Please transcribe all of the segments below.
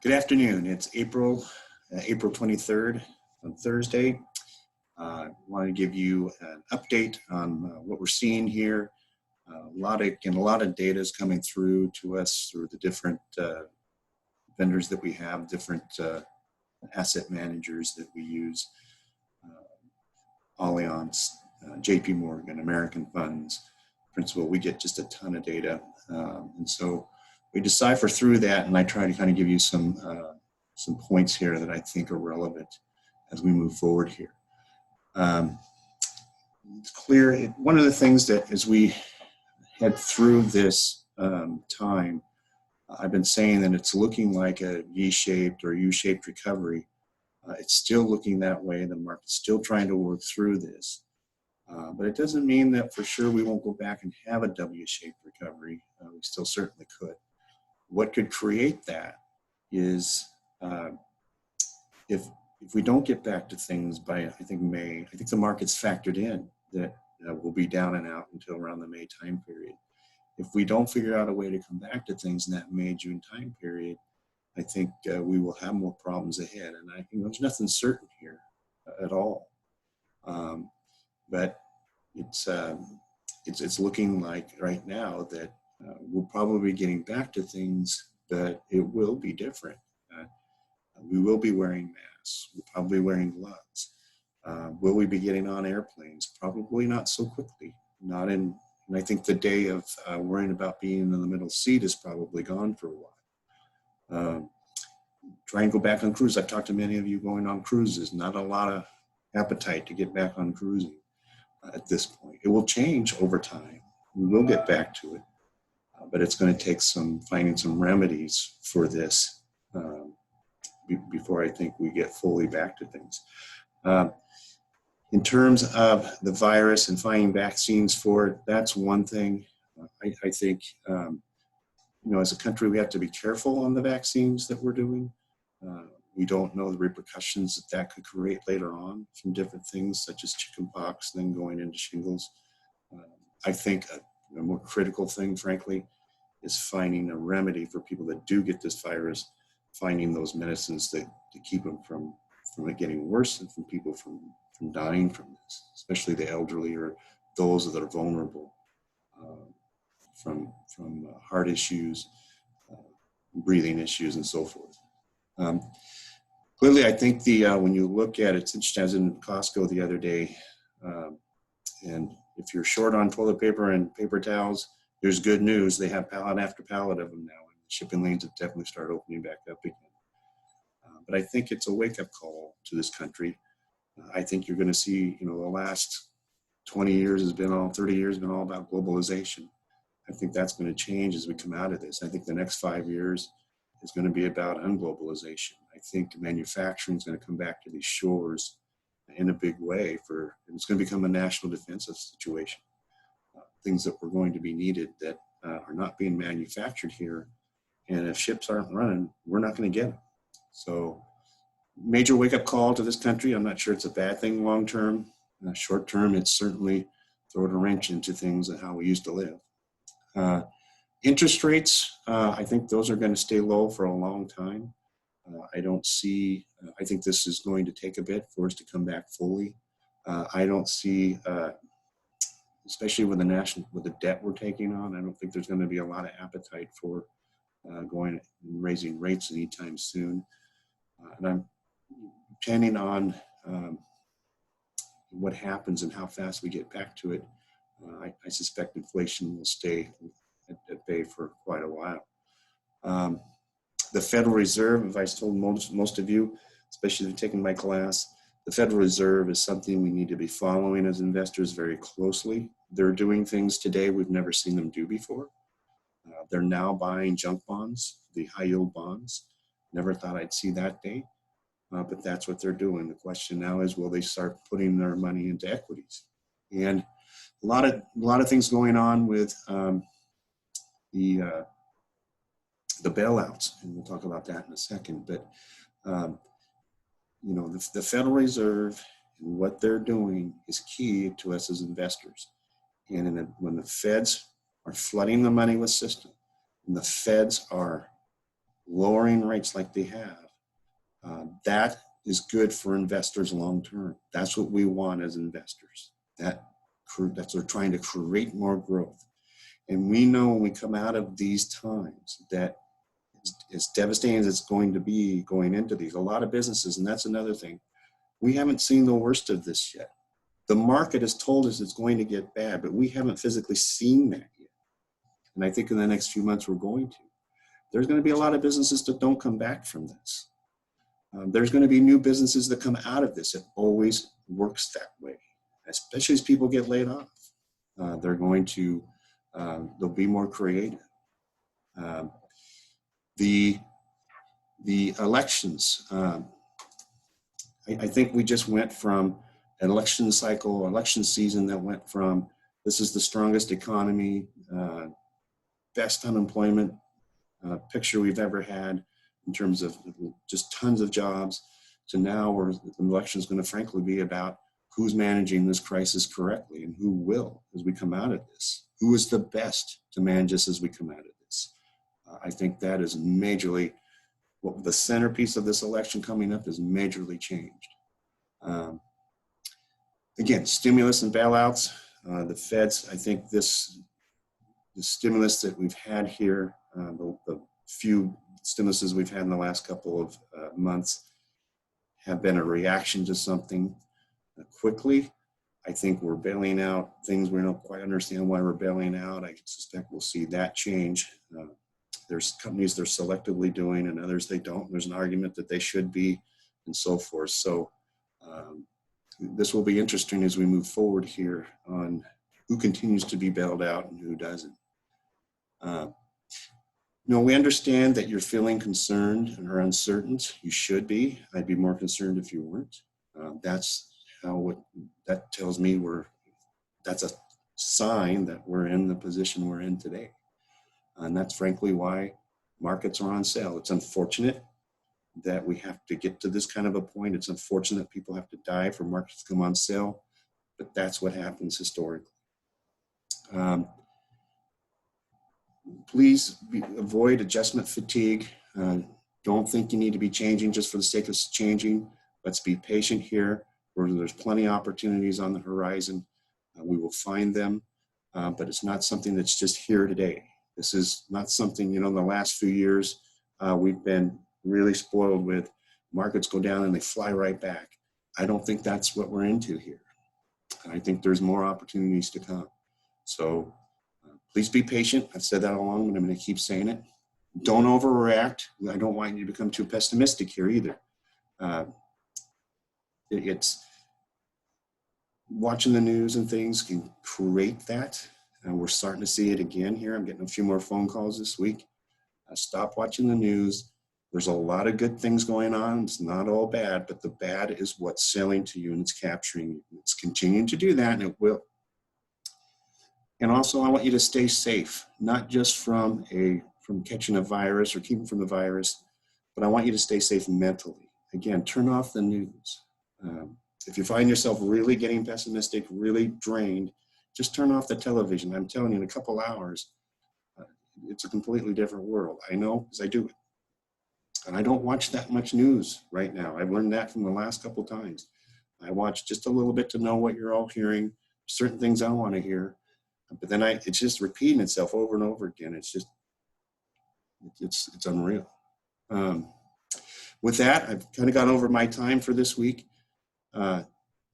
Good afternoon. It's April 23rd on Thursday. I want to give you an update on what we're seeing here. A lot of data is coming through to us through the different vendors that we have, different asset managers that we use, Allianz, JP Morgan, American Funds, Principal. We get just a ton of data, and so we decipher through that, and I try to kind of give you some points here that I think are relevant as we move forward here. It's clear, one of the things that as we head through this time, I've been saying that it's looking like a V-shaped or U-shaped recovery. It's still looking that way. The market's still trying to work through this. But it doesn't mean that for sure we won't go back and have a W-shaped recovery. We still certainly could. What could create that is if we don't get back to things by, I think, May, I think the market's factored in that we'll be down and out until around the May time period. If we don't figure out a way to come back to things in that May, June time period, I think we will have more problems ahead. And I think there's nothing certain here at all. But it's looking like right now that we'll probably be getting back to things, but it will be different. We will be wearing masks. We're probably wearing gloves. Will we be getting on airplanes? Probably not so quickly. And I think the day of worrying about being in the middle seat is probably gone for a while. Try and go back on cruise. I've talked to many of you going on cruises. Not a lot of appetite to get back on cruising at this point. It will change over time. We will get back to it, but it's going to take finding some remedies for this before I think we get fully back to things. In terms of the virus and finding vaccines for it, that's one thing. I think, as a country, we have to be careful on the vaccines that we're doing. We don't know the repercussions that could create later on from different things such as chickenpox, then going into shingles. I think a more critical thing, frankly, is finding a remedy for people that do get this virus, finding those medicines to keep them from it getting worse and from people from dying from this, especially the elderly or those that are vulnerable from heart issues, breathing issues, and so forth. Clearly, I think when you look at it, it's interesting. I was in Costco the other day, and if you're short on toilet paper and paper towels, there's good news. They have pallet after pallet of them now, and the shipping lanes have definitely started opening back up again. But I think it's a wake-up call to this country. I think you're going to see, the last 20 years 30 years has been all about globalization. I think that's going to change as we come out of this. I think the next 5 years is going to be about unglobalization. I think manufacturing is going to come back to these shores in a big way and it's going to become a national defensive situation. Things that were going to be needed that are not being manufactured here. And if ships aren't running, we're not going to get them. So major wake-up call to this country. I'm not sure it's a bad thing long term. Short term, it's certainly throwing a wrench into things and how we used to live. Interest rates, I think those are going to stay low for a long time. I think this is going to take a bit for us to come back fully. I don't see, especially with the debt we're taking on, I don't think there's going to be a lot of appetite for going and raising rates anytime soon. And I'm depending on what happens and how fast we get back to it. I suspect inflation will stay at bay for quite a while. The Federal Reserve, if I told most of you, especially if you're taking my class, the Federal Reserve is something we need to be following as investors very closely. They're doing things today we've never seen them do before. They're now buying junk bonds, the high yield bonds. Never thought I'd see that day, but that's what they're doing. The question now is, will they start putting their money into equities? And a lot of things going on with the bailouts, and we'll talk about that in a second. But the Federal Reserve and what they're doing is key to us as investors. And when the Feds are flooding the money with system, and the Feds are lowering rates like they have, that is good for investors long term. That's what we want as investors. That's they're trying to create more growth. And we know when we come out of these times that as devastating as it's going to be going into these, a lot of businesses, and that's another thing, we haven't seen the worst of this yet. The market has told us it's going to get bad, but we haven't physically seen that yet. And I think in the next few months we're going to. There's going to be a lot of businesses that don't come back from this. There's going to be new businesses that come out of this. It always works that way, especially as people get laid off. They're going to, they'll be more creative. The elections, I think we just went from an election cycle, election season that went from this is the strongest economy, best unemployment picture we've ever had in terms of just tons of jobs, to now where the election is going to frankly be about who's managing this crisis correctly and who will as we come out of this. Who is the best to manage this as we come out of this? I think that is majorly, what the centerpiece of this election coming up is majorly changed. Again, stimulus and bailouts, the feds, I think the stimulus that we've had here, the few stimuluses we've had in the last couple of months have been a reaction to something quickly. I think we're bailing out things we don't quite understand why we're bailing out. I suspect we'll see that change. There's companies they're selectively doing and others they don't. There's an argument that they should be and so forth. So this will be interesting as we move forward here on who continues to be bailed out and who doesn't. We understand that you're feeling concerned or uncertain. You should be. I'd be more concerned if you weren't. That's that tells me that's a sign that we're in the position we're in today. And that's frankly why markets are on sale. It's unfortunate that we have to get to this kind of a point. It's unfortunate people have to die for markets to come on sale, but that's what happens historically. Please avoid adjustment fatigue. Don't think you need to be changing just for the sake of changing. Let's be patient here. There's plenty of opportunities on the horizon. We will find them, but it's not something that's just here today. This is not something, in the last few years, we've been really spoiled with markets go down and they fly right back. I don't think that's what we're into here. I think there's more opportunities to come. So please be patient. I've said that all along, but I'm going to keep saying it. Don't overreact. I don't want you to become too pessimistic here either. It's watching the news and things can create that. And we're starting to see it again here. I'm getting a few more phone calls this week. Stop watching the news. There's a lot of good things going on. It's not all bad, but the bad is what's selling to you and it's capturing you. It's continuing to do that, and it will. And also, I want you to stay safe, not just from catching a virus or keeping from the virus, but I want you to stay safe mentally. Again, turn off the news. If you find yourself really getting pessimistic, really drained, just turn off the television. I'm telling you, in a couple hours, it's a completely different world. I know, because I do it. And I don't watch that much news right now. I've learned that from the last couple times. I watch just a little bit to know what you're all hearing, certain things I want to hear. But then it's just repeating itself over and over again. It's just, it's unreal. With that, I've kind of gone over my time for this week.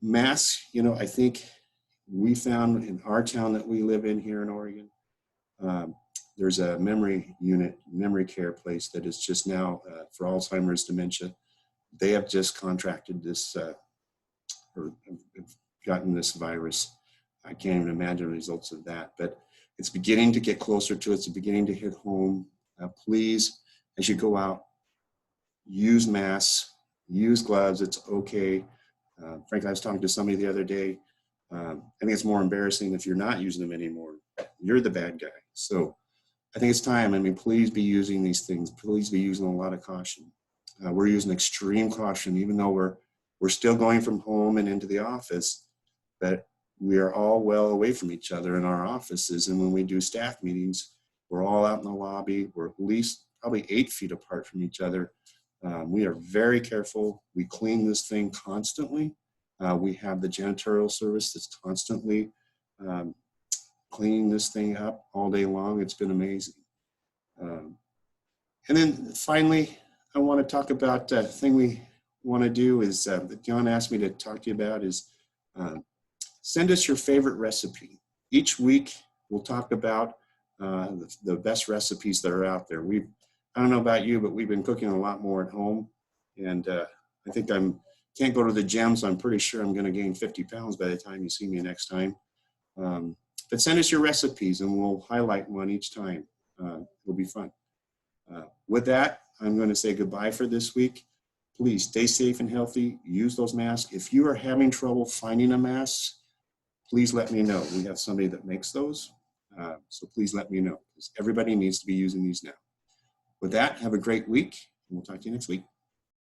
Masks, I think we found in our town that we live in here in Oregon, there's a memory care place that is just now for Alzheimer's dementia. They have just contracted this or gotten this virus. I can't even imagine the results of that, but it's beginning to get closer to it. It's beginning to hit home. Please, as you go out, use masks, use gloves. It's okay. Frankly, I was talking to somebody the other day. I think it's more embarrassing if you're not using them anymore. You're the bad guy. So I think it's time. Please be using these things. Please be using a lot of caution. We're using extreme caution, even though we're still going from home and into the office, but we are all well away from each other in our offices. And when we do staff meetings, we're all out in the lobby. We're at least probably 8 feet apart from each other. We are very careful. We clean this thing constantly. We have the janitorial service that's constantly cleaning this thing up all day long. It's been amazing. And then finally, I want to talk about the thing we want to do is that John asked me to talk to you about is send us your favorite recipe. Each week, we'll talk about the best recipes that are out there. I don't know about you, but we've been cooking a lot more at home. And I think can't go to the gym, so I'm pretty sure I'm going to gain 50 pounds by the time you see me next time. But send us your recipes and we'll highlight one each time. It'll be fun. With that, I'm going to say goodbye for this week. Please stay safe and healthy. Use those masks. If you are having trouble finding a mask, please let me know. We have somebody that makes those. So please let me know because everybody needs to be using these now. With that, have a great week and we'll talk to you next week.